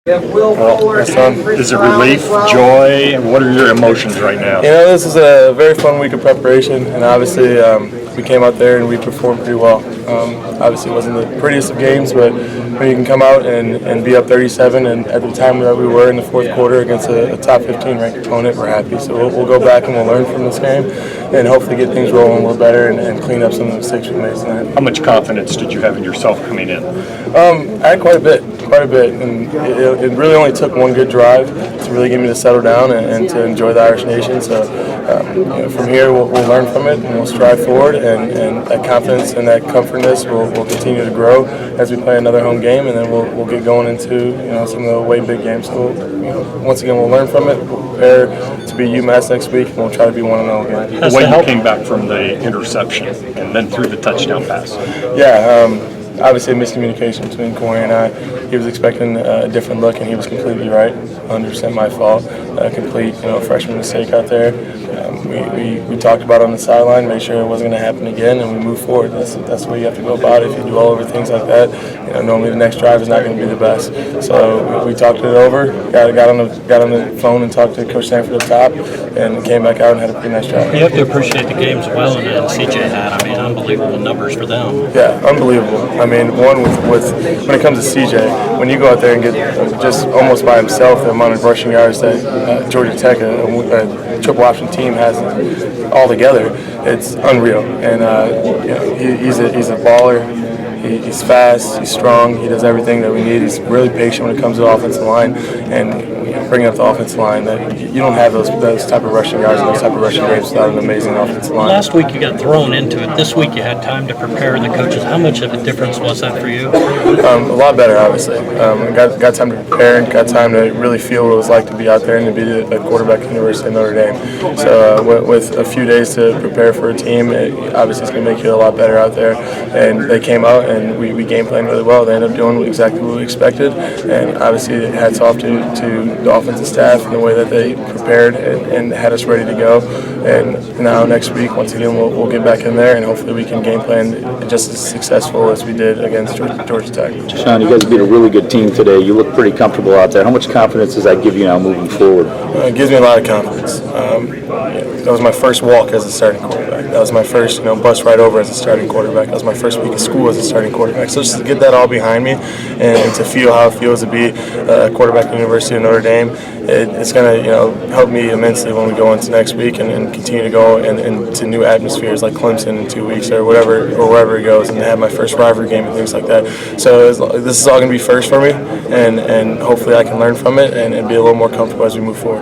Well, is it relief, joy? What are your emotions right now? This is a very fun week of preparation, and obviously we came out there and we performed pretty well. Obviously it wasn't the prettiest of games, but when you can come out and be up 37, and at the time that we were in the fourth quarter against a top 15 ranked opponent, we're happy. So we'll go back and we'll learn from this game and hopefully get things rolling a little better and clean up some of the mistakes we made tonight. How much confidence did you have in yourself coming in? I had quite a bit, and it really only took one good drive to really get me to settle down and to enjoy the Irish nation. So from here we'll learn from it and we'll strive forward, and that confidence and that comfortness will continue to grow as we play another home game, and then we'll get going into some of the way big games. So once again we'll learn from it, we'll prepare to be UMass next week, and we'll try to be 1-0 again. The way you came back from the interception and then through the touchdown pass. Obviously a miscommunication between Corey and I. He was expecting a different look, and he was completely right. 100% my fault. Complete freshman mistake out there. We talked about it on the sideline, made sure it wasn't going to happen again, and we moved forward. That's the way you have to go about it. If you do all over things like that, normally the next drive is not going to be the best. So we talked it over, got on the phone and talked to Coach Sanford up top, and came back out and had a pretty nice drive. You have to appreciate the games well, and CJ had. Unbelievable numbers for them. Yeah, unbelievable. one with when it comes to CJ, when you go out there and get just almost by himself the amount of rushing yards that Georgia Tech, a triple option team, has all together, it's unreal. And he's a baller. He's fast, he's strong, he does everything that we need. He's really patient when it comes to the offensive line, and bringing up the offensive line, that you don't have those type of rushing yards and those type of rushing games without an amazing offensive line. Last week you got thrown into it. This week you had time to prepare the coaches. How much of a difference was that for you? A lot better, obviously. Got time to prepare and got time to really feel what it was like to be out there and to be the quarterback at the University of Notre Dame. So with a few days to prepare for a team, obviously it's going to make you feel a lot better out there. And they came out and we game planned really well. They ended up doing exactly what we expected, and obviously hats off to the offensive staff and the way that they prepared and had us ready to go. And now next week, once again, we'll get back in there and hopefully we can game plan just as successful as we did against Georgia Tech. DeShone, you guys beat a really good team today. You look pretty comfortable out there. How much confidence does that give you now moving forward? It gives me a lot of confidence. That was my first walk as a starting quarterback. That was my first bus ride over as a starting quarterback. That was my first week of school as a starting quarterback. So just to get that all behind me and to feel how it feels to be a quarterback at the University of Notre Dame, it's going to help me immensely when we go into next week and continue to go into new atmospheres like Clemson in 2 weeks or wherever it goes, and to have my first rivalry game and things like that. So this is all going to be first for me, and hopefully I can learn from it and be a little more comfortable as we move forward.